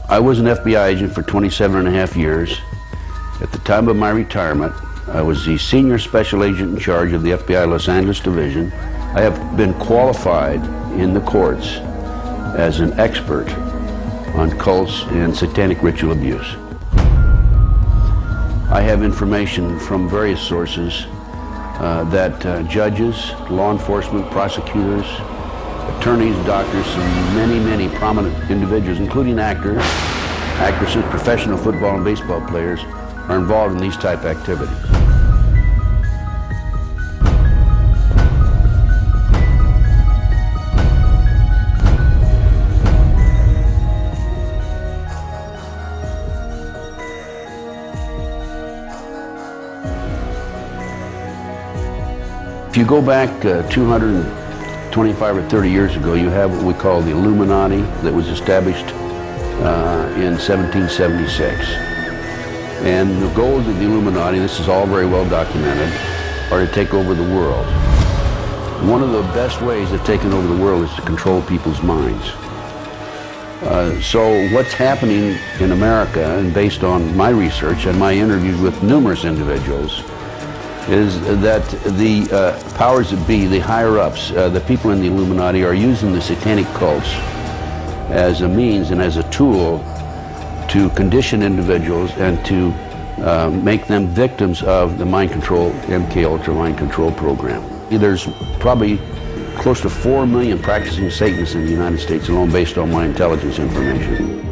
I was an FBI agent for 27.5 years. At the time of my retirement, I was the senior special agent in charge of the FBI Los Angeles Division. I have been qualified in the courts as an expert on cults and satanic ritual abuse. I have information from various sources that judges, law enforcement, prosecutors, attorneys, doctors, and many prominent individuals, including actors, actresses, professional football and baseball players, are involved in these type activities. If you go back 225 or 30 years ago, you have what we call the Illuminati that was established in 1776. And the goals of the Illuminati, this is all very well documented, are to take over the world. One of the best ways of taking over the world is to control people's minds. So what's happening in America, and based on my research and my interviews with numerous individuals, is that the powers that be, the higher-ups, the people in the Illuminati, are using the satanic cults as a means and as a tool to condition individuals and to make them victims of the mind control, MK Ultra mind control program. There's probably close to 4 million practicing Satanists in the United States alone, based on my intelligence information.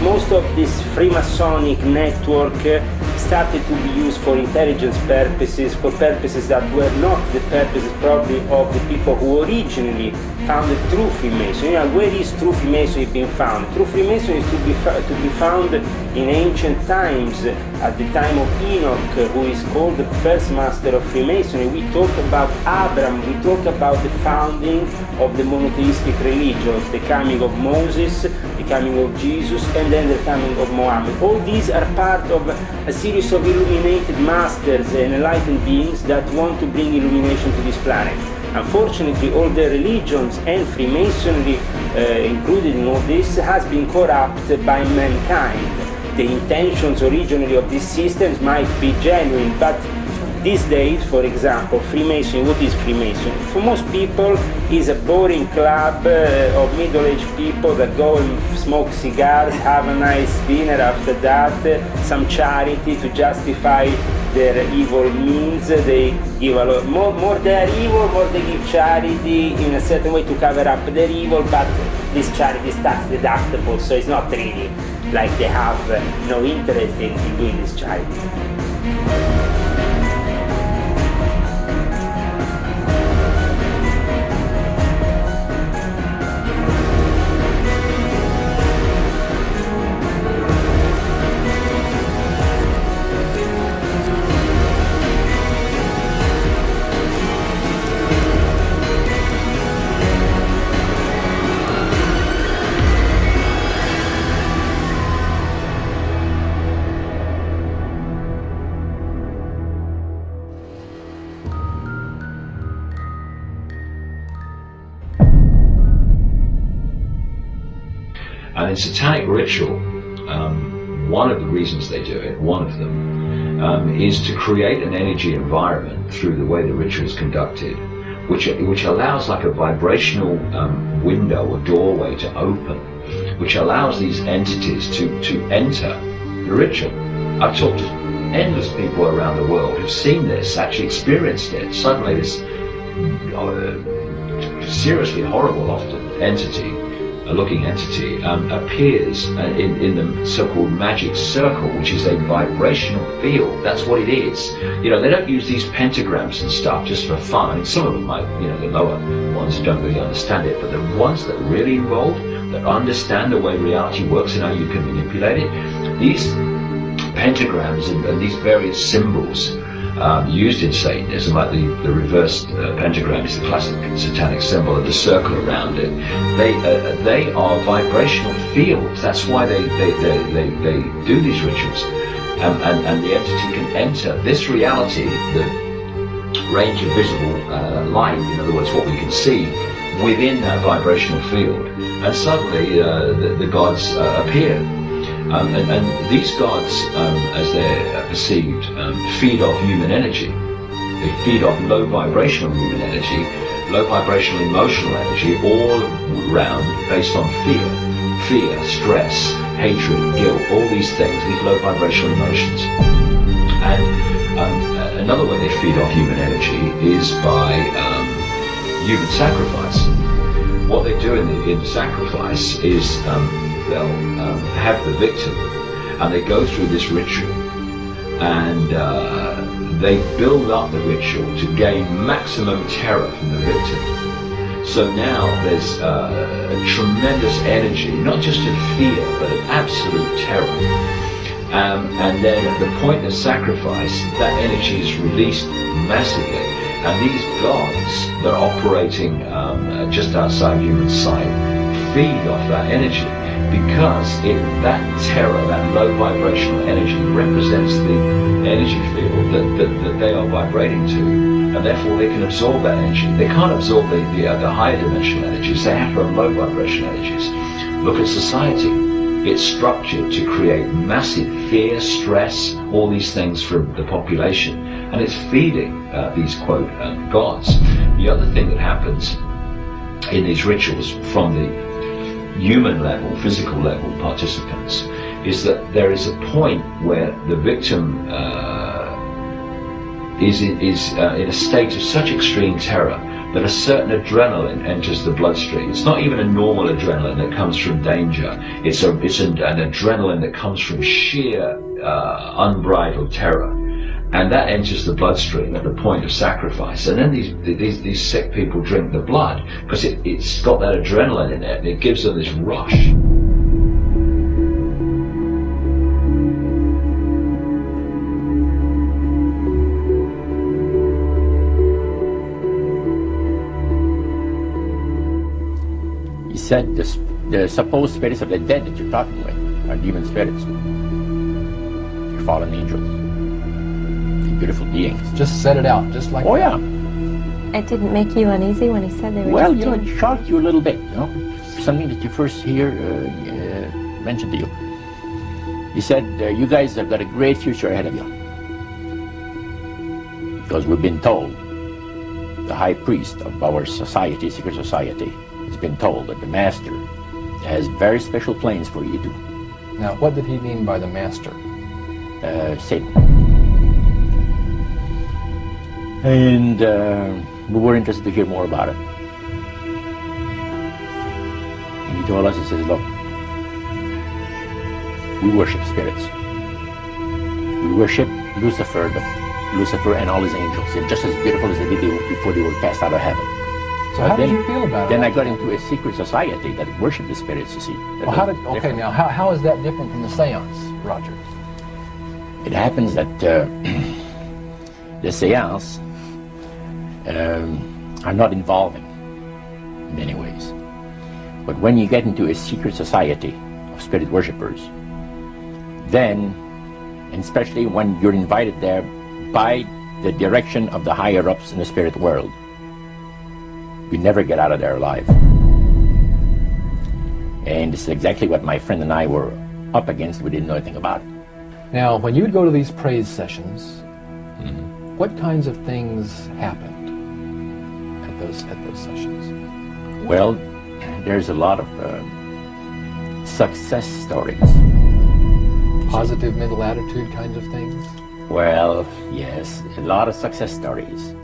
Most of this Freemasonic network started to be used for intelligence purposes, for purposes that were not the purposes probably of the people who originally founded true Freemasonry. And where is true Freemasonry being found? True Freemasonry is to be found in ancient times, at the time of Enoch, who is called the first master of Freemasonry. We talk about Abraham, we talk about the founding of the monotheistic religions, the coming of Moses, the coming of Jesus, and then the coming of Mohammed. All these are part of a series of illuminated masters and enlightened beings that want to bring illumination to this planet. Unfortunately, all the religions and Freemasonry included in all this has been corrupted by mankind. The intentions originally of these systems might be genuine, but these days, for example, Freemasonry, what is Freemasonry? For most people, is a boring club of middle-aged people that go and smoke cigars, have a nice dinner after that, some charity to justify their evil means. They give a lot more they are evil, more they give charity in a certain way to cover up their evil, but this charity is tax deductible, so it's not really like they have no interest in doing this charity. And in satanic ritual, one of the reasons they do it, one of them, is to create an energy environment through the way the ritual is conducted, which allows like a vibrational window or doorway to open, which allows these entities to enter the ritual. I've talked to endless people around the world who've seen this, actually experienced it. Suddenly this seriously horrible often entity, a looking entity, appears in the so-called magic circle, which is a vibrational field. That's what it is. You know, they don't use these pentagrams and stuff just for fun. I mean, some of them might, you know, the lower ones don't really understand it, but the ones that are really involved, that understand the way reality works and how you can manipulate it, these pentagrams and these various symbols used in Satanism, like the reversed pentagram is the classic satanic symbol, and the circle around it. They are vibrational fields. That's why they do these rituals, and the entity can enter this reality, the range of visible light, in other words, what we can see, within that vibrational field, and suddenly the gods appear. And these gods, as they're perceived, feed off human energy. They feed off low vibrational human energy, low vibrational emotional energy, all round based on fear, stress, hatred, guilt, all these things, these low vibrational emotions. And another way they feed off human energy is by human sacrifice. What they do in the sacrifice is they'll have the victim, and they go through this ritual, and they build up the ritual to gain maximum terror from the victim. So now there's a tremendous energy, not just of fear, but of absolute terror. And then at the point of sacrifice, that energy is released massively. And these gods that are operating just outside human sight feed off that energy, because that terror, that low vibrational energy, represents the energy field that they are vibrating to, and therefore they can absorb that energy. They can't absorb the higher dimensional energies. They have to have low vibrational energies. Look at society. It's structured to create massive fear, stress, all these things for the population, and it's feeding these, quote, gods. The other thing that happens in these rituals from the human level, physical level participants, is that there is a point where the victim is in a state of such extreme terror that a certain adrenaline enters the bloodstream. It's not even a normal adrenaline that comes from danger. It's an adrenaline that comes from sheer unbridled terror. And that enters the bloodstream at the point of sacrifice. And then these sick people drink the blood because it's got that adrenaline in it, and it gives them this rush. He said the supposed spirits of the dead that you're talking with are demon spirits. They're fallen angels. Beautiful beings. Just set it out, just like that. Oh yeah. It didn't make you uneasy when he said they were well, just it shocked you a little bit, something that you first hear mentioned to you. He said, you guys have got a great future ahead of you. Because we've been told, the high priest of our society, secret society, has been told that the master has very special plans for you to do. Now, what did he mean by the master? Satan. And we were interested to hear more about it. And he told us, he says, look, we worship spirits. We worship Lucifer and all his angels. They're just as beautiful as they did before they were cast out of heaven. So how did you feel about it? Then I got into a secret society that worshiped the spirits, you see. Well, how is that different from the seance, Roger? It happens that the seance are not involving in many ways. But when you get into a secret society of spirit worshippers, then, and especially when you're invited there by the direction of the higher-ups in the spirit world, you never get out of there alive. And it's exactly what my friend and I were up against. We didn't know anything about it. Now, when you would go to these praise sessions, what kinds of things happened at those sessions? Well, there's a lot of success stories. Positive mental attitude kinds of things? Well, yes, a lot of success stories.